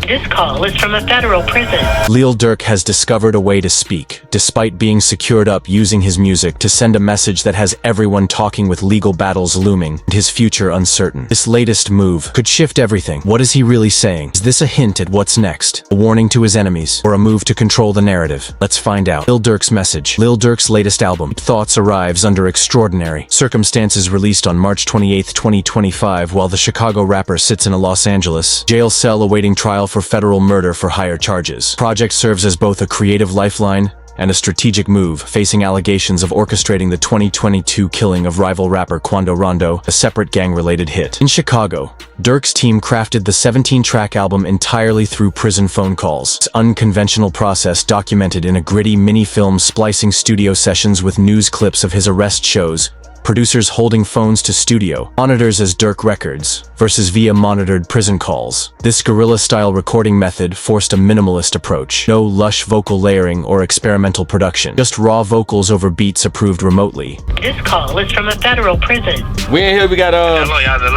This call is from a federal prison. Lil Durk has discovered a way to speak, despite being secured up using his music to send a message that has everyone talking with legal battles looming and his future uncertain. This latest move could shift everything. What is he really saying? Is this a hint at what's next? A warning to his enemies? Or a move to control the narrative? Let's find out. Lil Durk's message. Lil Durk's latest album, Thoughts, arrives under extraordinary circumstances, released on March 28, 2025, while the Chicago rapper sits in a Los Angeles jail cell awaiting trial for federal murder for higher charges. Project serves as both a creative lifeline and a strategic move, facing allegations of orchestrating the 2022 killing of rival rapper Quando Rondo, a separate gang-related hit. In Chicago, Durk's team crafted the 17-track album entirely through prison phone calls. This unconventional process documented in a gritty mini-film splicing studio sessions with news clips of his arrest shows, producers holding phones to studio monitors as Durk records, versus via monitored prison calls. This guerrilla-style recording method forced a minimalist approach. No lush vocal layering or experimental production. Just raw vocals over beats approved remotely. This call is from a federal prison. We in here, we got Hello, y'all the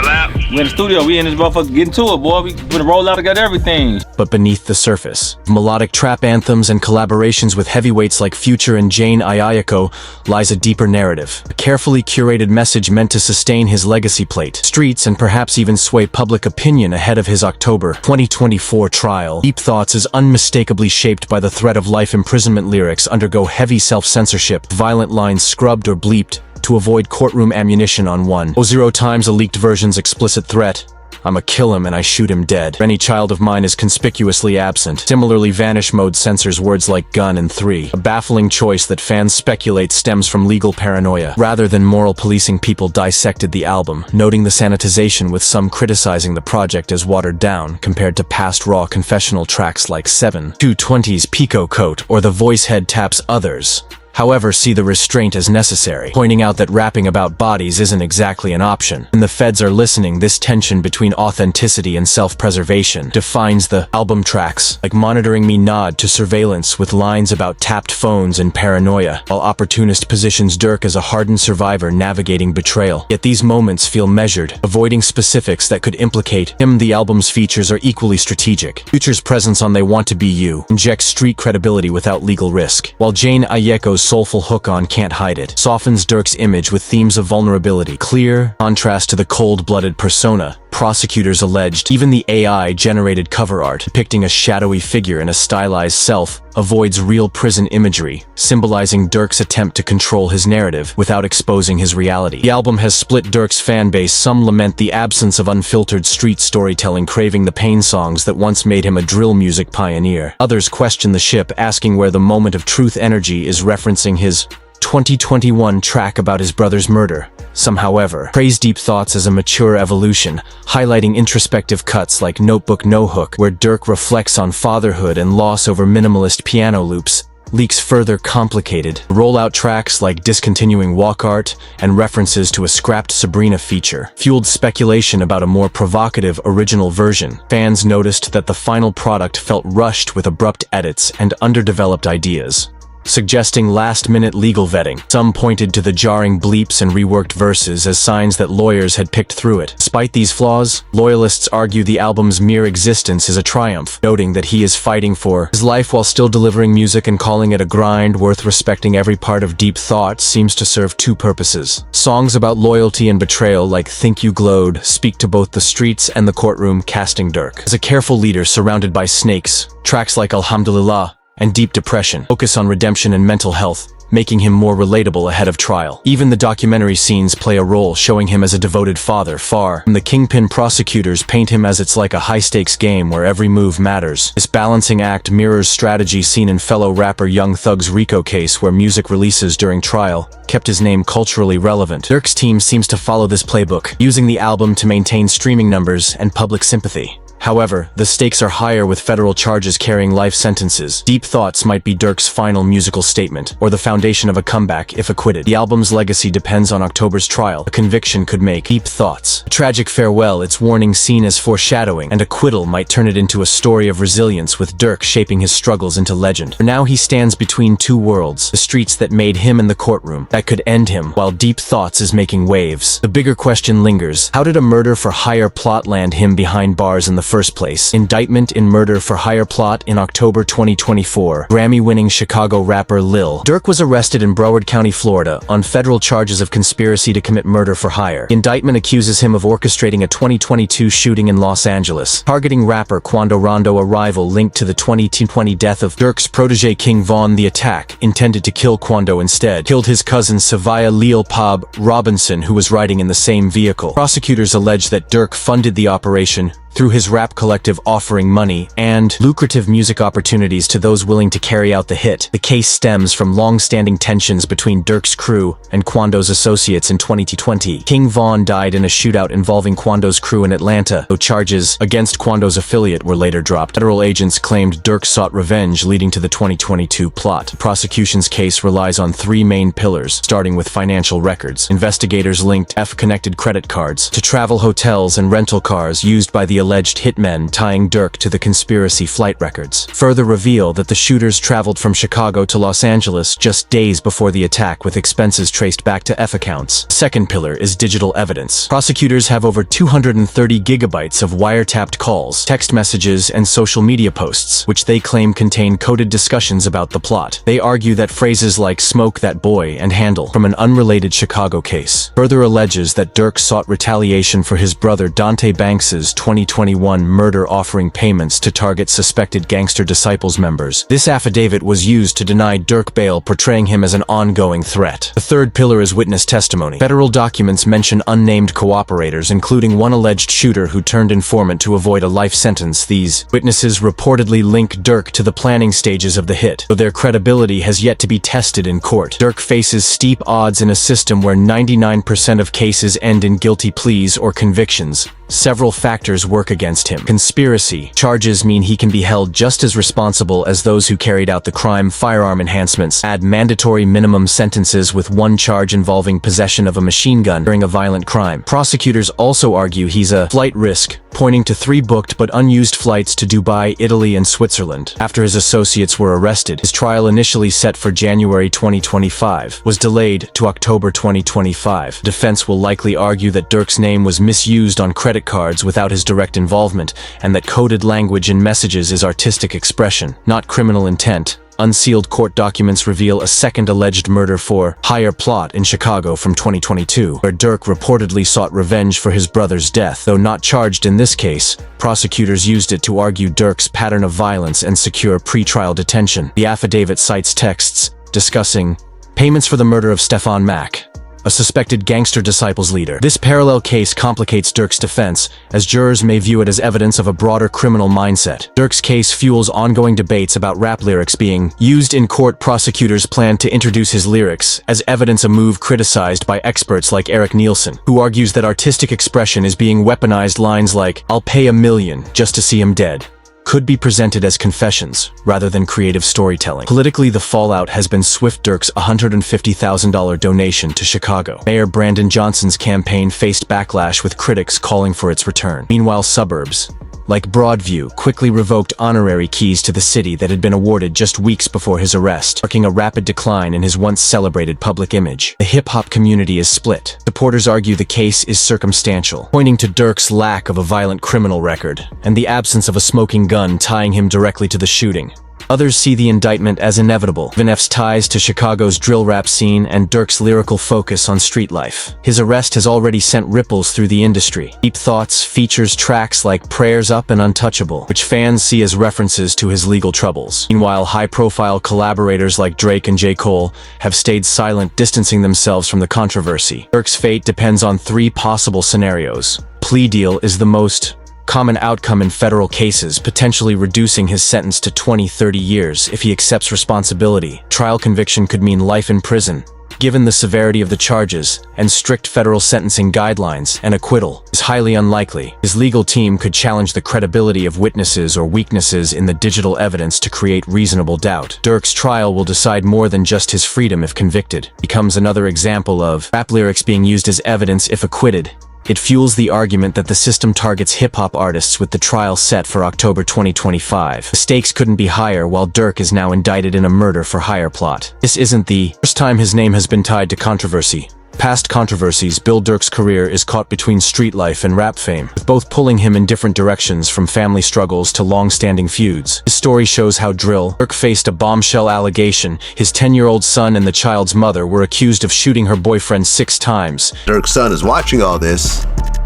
lab? we in the studio, we in this motherfucker getting to it, boy. We gonna roll out and got everything. But beneath the surface, melodic trap anthems and collaborations with heavyweights like Future and Jane Ayayako, lies a deeper narrative. A carefully curated message meant to sustain his legacy plate, streets, and perhaps even sway public opinion ahead of his October 2024 trial. Deep Thoughts is unmistakably shaped by the threat of life imprisonment. Lyrics undergo heavy self-censorship, violent lines scrubbed or bleeped to avoid courtroom ammunition on 1:0 a leaked version's explicit threat. "I'ma kill him and I shoot him dead. Any child of mine" is conspicuously absent. Similarly, Vanish Mode censors words like gun and 3. A baffling choice that fans speculate stems from legal paranoia, rather than moral policing. People dissected the album, noting the sanitization, with some criticizing the project as watered down compared to past raw confessional tracks like 7/220's Pico Coat or The Voice Head Taps. Others, however, see the restraint as necessary, pointing out that rapping about bodies isn't exactly an option. When the feds are listening, this tension between authenticity and self-preservation defines the album. Tracks like Monitoring Me nod to surveillance with lines about tapped phones and paranoia, while Opportunist positions Durk as a hardened survivor navigating betrayal. Yet these moments feel measured, avoiding specifics that could implicate him. The album's features are equally strategic. Future's presence on They Want to Be You injects street credibility without legal risk, while Jane Ayeko's soulful hook on Can't Hide It softens Durk's image with themes of vulnerability. Clear contrast to the cold-blooded persona prosecutors alleged. Even the AI-generated cover art, depicting a shadowy figure in a stylized self, avoids real prison imagery, symbolizing Durk's attempt to control his narrative without exposing his reality. The album has split Durk's fan base. Some lament the absence of unfiltered street storytelling, craving the pain songs that once made him a drill music pioneer. Others question the ship, asking where the moment of truth energy is, referencing his 2021 track about his brother's murder. Some, however, praise Deep Thoughts as a mature evolution, highlighting introspective cuts like Notebook No Hook, where Durk reflects on fatherhood and loss over minimalist piano loops. Leaks further complicated. Rollout tracks like Discontinuing Walk Art and references to a scrapped Sabrina feature fueled speculation about a more provocative original version. Fans noticed that the final product felt rushed, with abrupt edits and underdeveloped ideas, suggesting last-minute legal vetting. Some pointed to the jarring bleeps and reworked verses as signs that lawyers had picked through it. Despite these flaws, loyalists argue the album's mere existence is a triumph, noting that he is fighting for his life while still delivering music and calling it a grind worth respecting. Every part of Deep Thoughts seems to serve two purposes. Songs about loyalty and betrayal like Think You Glowed speak to both the streets and the courtroom, casting Durk as a careful leader surrounded by snakes. Tracks like Alhamdulillah and Deep Depression focus on redemption and mental health, making him more relatable ahead of trial. Even the documentary scenes play a role, showing him as a devoted father. Far from the kingpin, prosecutors paint him as it's like a high-stakes game where every move matters. This balancing act mirrors strategy seen in fellow rapper Young Thug's RICO case, where music releases during trial kept his name culturally relevant. Durk's team seems to follow this playbook, using the album to maintain streaming numbers and public sympathy. However, the stakes are higher, with federal charges carrying life sentences. Deep Thoughts might be Durk's final musical statement, or the foundation of a comeback if acquitted. The album's legacy depends on October's trial. A conviction could make Deep Thoughts a tragic farewell, its warning seen as foreshadowing. An acquittal might turn it into a story of resilience, with Durk shaping his struggles into legend. For now, he stands between two worlds: the streets that made him and the courtroom that could end him, while Deep Thoughts is making waves. The bigger question lingers: how did a murder for hire plot land him behind bars in the first place. Indictment in murder for hire plot in October 2024. Grammy-winning Chicago rapper Lil Durk was arrested in Broward County, Florida, on federal charges of conspiracy to commit murder for hire. The indictment accuses him of orchestrating a 2022 shooting in Los Angeles, targeting rapper Quando Rondo, a rival linked to the 2020 death of Durk's protege King Von. The attack, intended to kill Quando, instead killed his cousin Savia Lil Pab Robinson, who was riding in the same vehicle. Prosecutors allege that Durk funded the operation through his rap collective, offering money and lucrative music opportunities to those willing to carry out the hit. The case stems from long-standing tensions between Durk's crew and Quando's associates in 2020. King Von died in a shootout involving Quando's crew in Atlanta, though charges against Quando's affiliate were later dropped. Federal agents claimed Durk sought revenge, leading to the 2022 plot. The prosecution's case relies on three main pillars, starting with financial records. Investigators linked F-connected credit cards to travel hotels and rental cars used by the alleged hitmen, tying Durk to the conspiracy. Flight records further reveal that the shooters traveled from Chicago to Los Angeles just days before the attack, with expenses traced back to F accounts. The second pillar is digital evidence. Prosecutors have over 230 gigabytes of wiretapped calls, text messages, and social media posts, which they claim contain coded discussions about the plot. They argue that phrases like "smoke that boy" and "handle" from an unrelated Chicago case further alleges that Durk sought retaliation for his brother Dante Banks's 2021 murder, offering payments to target suspected Gangster Disciples members. This affidavit was used to deny Durk bail, portraying him as an ongoing threat. The third pillar is witness testimony. Federal documents mention unnamed cooperators, including one alleged shooter who turned informant to avoid a life sentence. These witnesses reportedly link Durk to the planning stages of the hit, though their credibility has yet to be tested in court. Durk faces steep odds in a system where 99% of cases end in guilty pleas or convictions. Several factors work against him. Conspiracy charges mean he can be held just as responsible as those who carried out the crime. Firearm enhancements add mandatory minimum sentences, with one charge involving possession of a machine gun during a violent crime. Prosecutors also argue he's a flight risk, pointing to 3 booked but unused flights to Dubai, Italy, and Switzerland. After his associates were arrested, his trial, initially set for January 2025, was delayed to October 2025. Defense will likely argue that Durk's name was misused on credit cards without his direct involvement, and that coded language in messages is artistic expression, not criminal intent. Unsealed court documents reveal a second alleged murder for hire plot in Chicago from 2022, where Durk reportedly sought revenge for his brother's death. Though not charged in this case, prosecutors used it to argue Durk's pattern of violence and secure pretrial detention. The affidavit cites texts discussing payments for the murder of Stefan Mack, a suspected Gangster Disciples leader. This parallel case complicates Durk's defense, as jurors may view it as evidence of a broader criminal mindset. Durk's case fuels ongoing debates about rap lyrics being used in court. Prosecutors plan to introduce his lyrics as evidence, a move criticized by experts like Eric Nielsen, who argues that artistic expression is being weaponized. Lines like "I'll pay $1 million just to see him dead" could be presented as confessions rather than creative storytelling. Politically, the fallout has been swift. Durk's $150,000 donation to Chicago Mayor Brandon Johnson's campaign faced backlash, with critics calling for its return. Meanwhile, suburbs like Broadview quickly revoked honorary keys to the city that had been awarded just weeks before his arrest, marking a rapid decline in his once celebrated public image. The hip-hop community is split. Supporters argue the case is circumstantial, pointing to Durk's lack of a violent criminal record and the absence of a smoking gun tying him directly to the shooting. Others see the indictment as inevitable, given F's ties to Chicago's drill rap scene and Durk's lyrical focus on street life. His arrest has already sent ripples through the industry. Deep Thoughts features tracks like Prayers Up and Untouchable, which fans see as references to his legal troubles. Meanwhile, high-profile collaborators like Drake and J. Cole have stayed silent, distancing themselves from the controversy. Durk's fate depends on 3 possible scenarios. Plea deal is the most common outcome in federal cases, potentially reducing his sentence to 20-30 years if he accepts responsibility. Trial conviction could mean life in prison. Given the severity of the charges and strict federal sentencing guidelines, an acquittal is highly unlikely. His legal team could challenge the credibility of witnesses or weaknesses in the digital evidence to create reasonable doubt. Durk's trial will decide more than just his freedom. If convicted, becomes another example of rap lyrics being used as evidence. If acquitted, it fuels the argument that the system targets hip-hop artists, with the trial set for October 2025. The stakes couldn't be higher while Durk is now indicted in a murder for hire plot. This isn't the first time his name has been tied to controversy. Past controversies, Lil Durk's career is caught between street life and rap fame, with both pulling him in different directions from family struggles to long-standing feuds. His story shows how Lil Durk faced a bombshell allegation. His 10-year-old son and the child's mother were accused of shooting her boyfriend 6 times. Durk's son is watching all this.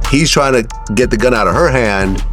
He's trying to get the gun out of her hand.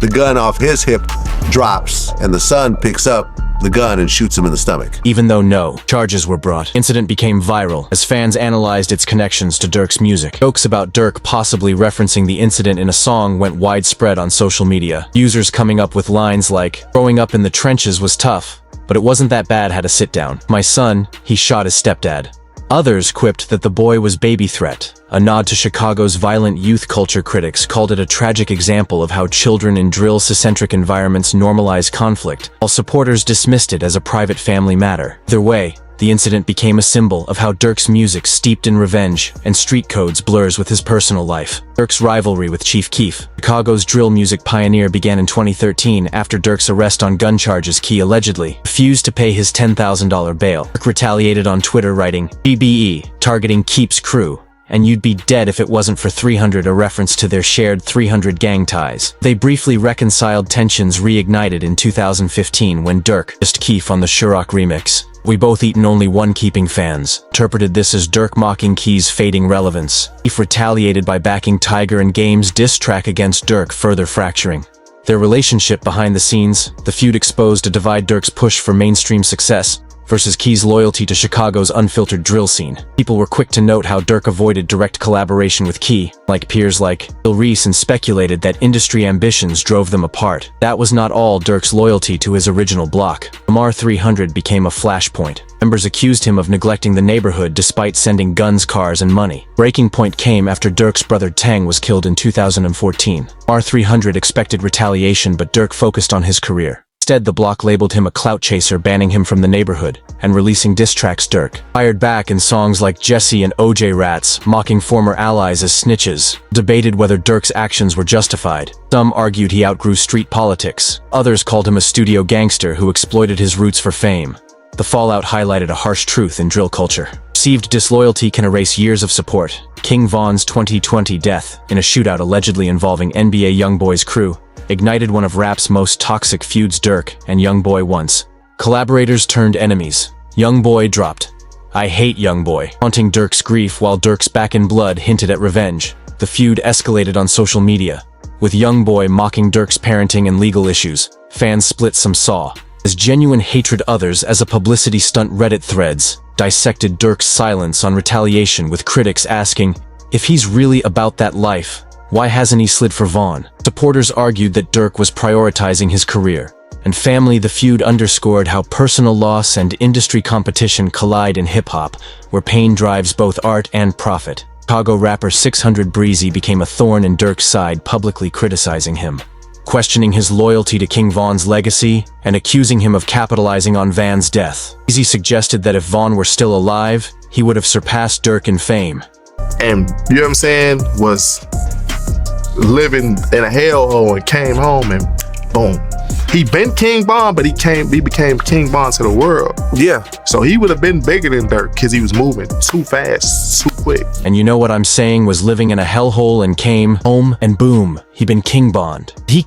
The gun off his hip drops, and the son picks up the gun and shoots him in the stomach. Even though no charges were brought, incident became viral as fans analyzed its connections to Durk's music. Jokes about Durk possibly referencing the incident in a song went widespread on social media. Users coming up with lines like, "Growing up in the trenches was tough, but it wasn't that bad, had a sit down. My son, he shot his stepdad." Others quipped that the boy was baby threat. A nod to Chicago's violent youth culture. Critics called it a tragic example of how children in drill-centric environments normalize conflict, while supporters dismissed it as a private family matter. Either way, the incident became a symbol of how Durk's music, steeped in revenge and street codes, blurs with his personal life. Durk's rivalry with Chief Keef, Chicago's drill music pioneer, began in 2013 after Durk's arrest on gun charges. Key allegedly refused to pay his $10,000 bail. Durk retaliated on Twitter, writing, "BBE, targeting Keef's crew, and you'd be dead if it wasn't for 300, a reference to their shared 300 gang ties. They briefly reconciled. Tensions reignited in 2015 when Durk dissed Keef on the Shurok remix. "We both eaten, only one keeping." Fans interpreted this as Durk mocking Keef's fading relevance. Keef retaliated by backing Tiger and Game's diss track against Durk, further fracturing their relationship. Behind the scenes, the feud exposed a divide: Durk's push for mainstream success versus Key's loyalty to Chicago's unfiltered drill scene. People were quick to note how Durk avoided direct collaboration with Key, like peers like Lil Reese, and speculated that industry ambitions drove them apart. That was not all. Durk's loyalty to his original block, Lamar 300, became a flashpoint. Members accused him of neglecting the neighborhood despite sending guns, cars, and money. Breaking point came after Durk's brother Tang was killed in 2014. Lamar 300 expected retaliation, but Durk focused on his career. Instead, the block labeled him a clout chaser, banning him from the neighborhood and releasing diss tracks. Durk fired back in songs like Jesse and OJ Rats, mocking former allies as snitches. Debated whether Durk's actions were justified. Some argued he outgrew street politics. Others called him a studio gangster who exploited his roots for fame. The fallout highlighted a harsh truth in drill culture. Perceived disloyalty can erase years of support. King Von's 2020 death, in a shootout allegedly involving NBA YoungBoy's crew, ignited one of rap's most toxic feuds. Durk and YoungBoy once collaborators turned enemies. YoungBoy dropped "I hate YoungBoy," haunting Durk's grief, while Durk's Back in Blood hinted at revenge. The feud escalated on social media, with YoungBoy mocking Durk's parenting and legal issues. Fans split. Some saw as genuine hatred, others as a publicity stunt. Reddit threads dissected Durk's silence on retaliation, with critics asking, if he's really about that life, why hasn't he slid for Von? Supporters argued that Durk was prioritizing his career and family. The feud underscored how personal loss and industry competition collide in hip-hop, where pain drives both art and profit. Chicago rapper 600 Breezy became a thorn in Durk's side, publicly criticizing him, questioning his loyalty to King Von's legacy, and accusing him of capitalizing on Van's death. Breezy suggested that if Von were still alive, he would have surpassed Durk in fame. And you know what I'm saying, was living in a hellhole and came home and boom. He been King Von, but he became King Von to the world. Yeah. So he would have been bigger than Durk because he was moving too fast, too quick. And you know what I'm saying, was living in a hellhole and came home and boom, he been King Bond. He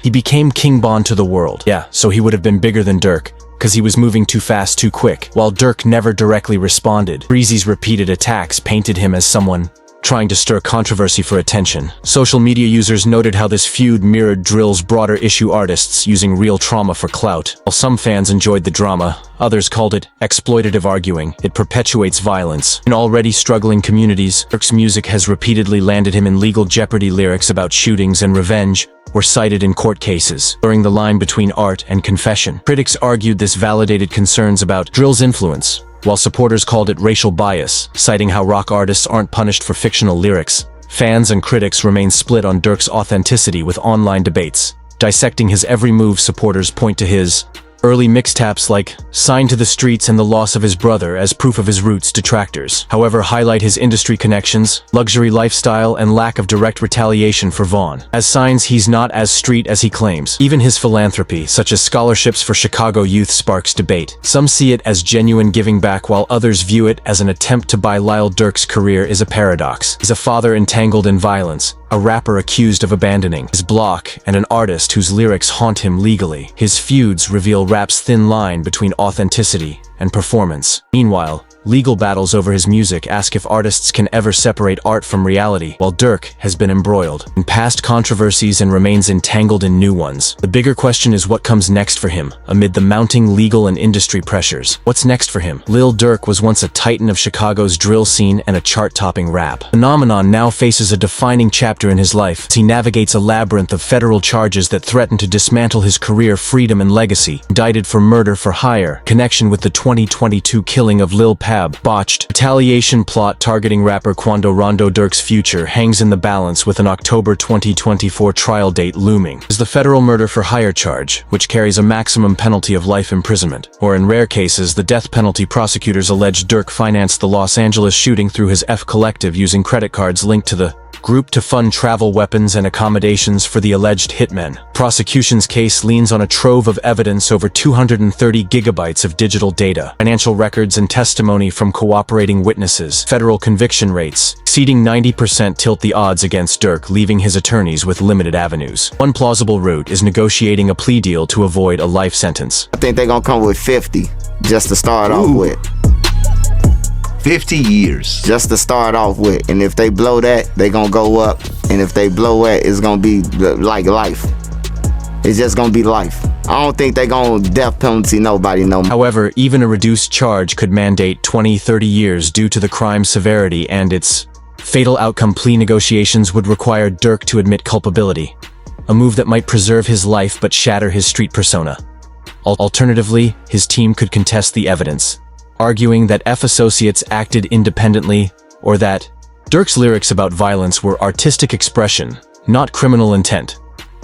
became King Bond to the world. Yeah, so he would have been bigger than Durk, because he was moving too fast, too quick. While Durk never directly responded, Breezy's repeated attacks painted him as someone trying to stir controversy for attention. Social media users noted how this feud mirrored drill's broader issue: artists using real trauma for clout. While some fans enjoyed the drama, others called it exploitative, arguing it perpetuates violence. In already struggling communities, Durk's music has repeatedly landed him in legal jeopardy. Lyrics about shootings and revenge were cited in court cases, blurring the line between art and confession. Critics argued this validated concerns about drill's influence, while supporters called it racial bias, citing how rock artists aren't punished for fictional lyrics. Fans and critics remain split on Durk's authenticity, with online debates dissecting his every move. Supporters point to his Early mixtapes like Signed to the Streets and The Loss of His Brother as proof of his roots detractors, however, highlight his industry connections, luxury lifestyle, and lack of direct retaliation for Vaughn. As signs he's not as street as he claims. Even his philanthropy, such as scholarships for Chicago youth, sparks debate. Some see it as genuine giving back while others view it as an attempt to buy Lil Durk's career is a paradox. He's a father entangled in violence, a rapper accused of abandoning his block, and an artist whose lyrics haunt him legally. His feuds reveal rap's thin line between authenticity and performance. Meanwhile, legal battles over his music ask if artists can ever separate art from reality, while Durk has been embroiled in past controversies and remains entangled in new ones. The bigger question is what comes next for him, amid the mounting legal and industry pressures. What's next for him? Lil Durk was once a titan of Chicago's drill scene and a chart-topping rap phenomenon now faces a defining chapter in his life as he navigates a labyrinth of federal charges that threaten to dismantle his career, freedom, and legacy. Indicted for murder for hire, connection with the 2022 killing of Lil botched retaliation plot targeting rapper Quando Rondo. Durk's future hangs in the balance with an October 2024 trial date looming. Is the federal murder for hire charge, which carries a maximum penalty of life imprisonment, or in rare cases the death penalty. Prosecutors allege Durk financed the Los Angeles shooting through his F Collective using credit cards linked to the group to fund travel, weapons, and accommodations for the alleged hitmen. Prosecution's case leans on a trove of evidence, over 230 gigabytes of digital data, financial records, and testimony from cooperating witnesses. Federal conviction rates exceeding 90% tilt the odds against Durk, leaving his attorneys with limited avenues. One plausible route is negotiating a plea deal to avoid a life sentence. I think they're gonna come with 50 just to start off with. 50 years. Just to start off with. And if they blow that, they gonna go up. And if they blow that, it's gonna be like life. It's just gonna be life. I don't think they gonna death penalty nobody no more. However, even a reduced charge could mandate 20-30 years due to the crime's severity and its fatal outcome. Plea negotiations would require Durk to admit culpability, a move that might preserve his life but shatter his street persona. Alternatively, his team could contest the evidence, arguing that F associates acted independently or that Durk's lyrics about violence were artistic expression, not criminal intent.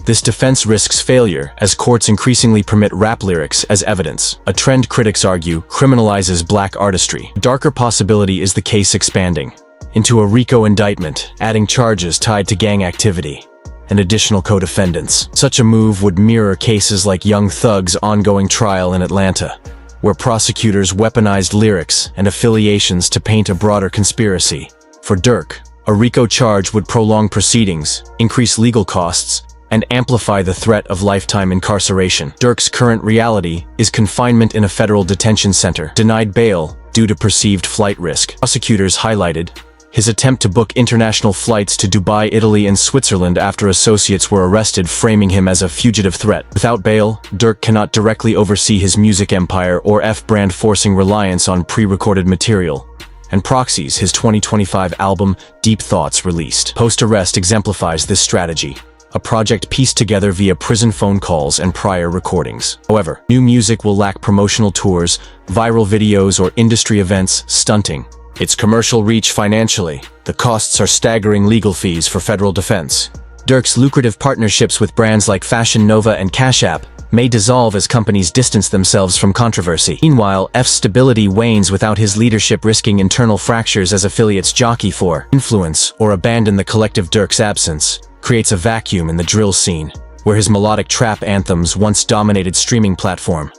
This defense risks failure as courts increasingly permit rap lyrics as evidence. A trend critics argue criminalizes black artistry. A darker possibility is the case expanding into a RICO indictment, adding charges tied to gang activity and additional co-defendants. Such a move would mirror cases like Young Thug's ongoing trial in Atlanta, where prosecutors weaponized lyrics and affiliations to paint a broader conspiracy. For Durk, a RICO charge would prolong proceedings, increase legal costs, and amplify the threat of lifetime incarceration. Durk's current reality is confinement in a federal detention center, denied bail due to perceived flight risk. Prosecutors highlighted his attempt to book international flights to Dubai, Italy, and Switzerland after associates were arrested, framing him as a fugitive threat. Without bail, Durk cannot directly oversee his music empire or F-brand, forcing reliance on pre-recorded material and proxies. His 2025 album, Deep Thoughts, released post-arrest, exemplifies this strategy, a project pieced together via prison phone calls and prior recordings. However, new music will lack promotional tours, viral videos, or industry events, stunting its commercial reach financially. The costs are staggering. Legal fees for federal defense. Durk's lucrative partnerships with brands like Fashion Nova and Cash App may dissolve as companies distance themselves from controversy. Meanwhile, F's stability wanes without his leadership, risking internal fractures as affiliates jockey for influence or abandon the collective. Durk's absence creates a vacuum in the drill scene, where his melodic trap anthems once dominated streaming platform.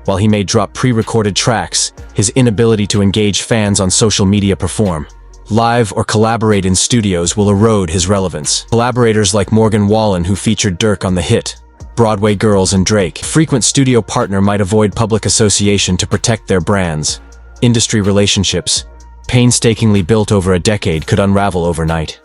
While he may drop pre-recorded tracks, his inability to engage fans on social media, perform live, or collaborate in studios will erode his relevance. Collaborators like Morgan Wallen, who featured Durk on the hit Broadway Girls and Drake, a frequent studio partner, might avoid public association to protect their brands. Industry relationships, painstakingly built over a decade, could unravel overnight.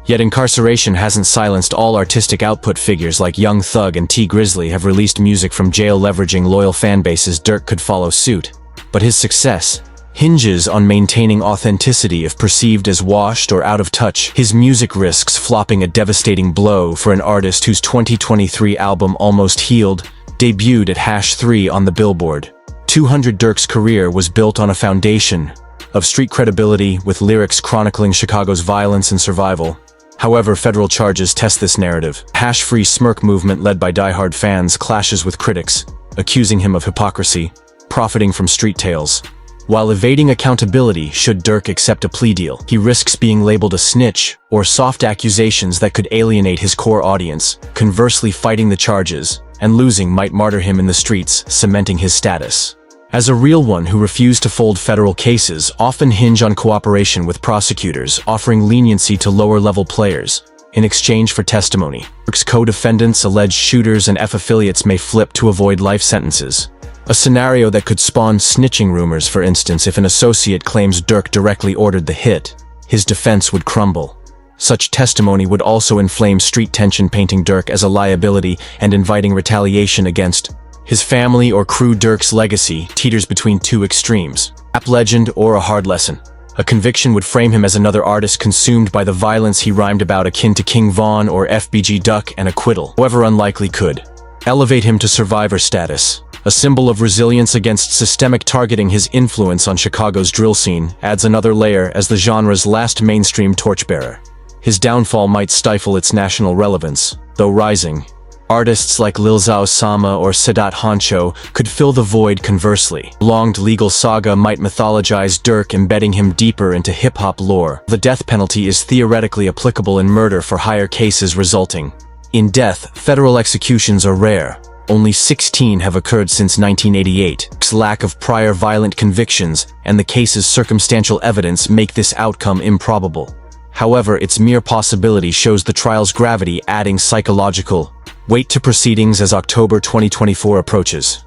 Yet incarceration hasn't silenced all artistic output. Figures like Young Thug and T Grizzly have released music from jail, leveraging loyal fan bases. Durk could follow suit, but his success hinges on maintaining authenticity. If perceived as washed or out of touch, his music risks flopping, a devastating blow for an artist whose 2023 album Almost Healed debuted at #3 on the Billboard 200. Durk's career was built on a foundation of street credibility, with lyrics chronicling Chicago's violence and survival. However, federal charges test this narrative. Hash-free smirk movement led by diehard fans clashes with critics, accusing him of hypocrisy, profiting from street tales. While evading accountability should Durk accept a plea deal, he risks being labeled a snitch or soft accusations that could alienate his core audience. Conversely, fighting the charges and losing might martyr him in the streets, cementing his status as a real one who refused to fold. Federal cases often hinge on cooperation with prosecutors, offering leniency to lower-level players in exchange for testimony. Durk's co-defendants, alleged shooters, and F-affiliates may flip to avoid life sentences. A scenario that could spawn snitching rumors. For instance, if an associate claims Durk directly ordered the hit, his defense would crumble. Such testimony would also inflame street tension, painting Durk as a liability and inviting retaliation against his family or crew. Durk's legacy teeters between two extremes: rap legend or a hard lesson. A conviction would frame him as another artist consumed by the violence he rhymed about, akin to King Von or FBG Duck. An acquittal, however unlikely, could elevate him to survivor status, a symbol of resilience against systemic targeting. His influence on Chicago's drill scene adds another layer as the genre's last mainstream torchbearer. His downfall might stifle its national relevance, though rising artists like Lil Sama or Sadat Honcho could fill the void. Conversely, prolonged legal saga might mythologize Durk, embedding him deeper into hip-hop lore. The death penalty is theoretically applicable in murder for higher cases resulting in death. Federal executions are rare. Only 16 have occurred since 1988. Durk's lack of prior violent convictions and the case's circumstantial evidence make this outcome improbable. However, its mere possibility shows the trial's gravity, adding psychological weight to proceedings as October 2024 approaches.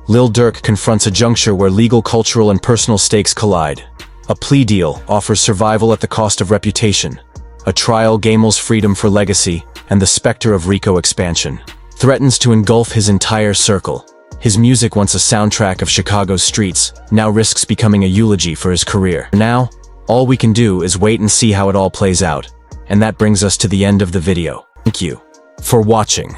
Lil Durk confronts a juncture where legal, cultural, and personal stakes collide. A plea deal offers survival at the cost of reputation. A trial gambles freedom for legacy, and the specter of RICO expansion threatens to engulf his entire circle. His music, once a soundtrack of Chicago's streets, now risks becoming a eulogy for his career. Now, all we can do is wait and see how it all plays out. And that brings us to the end of the video. Thank you for watching.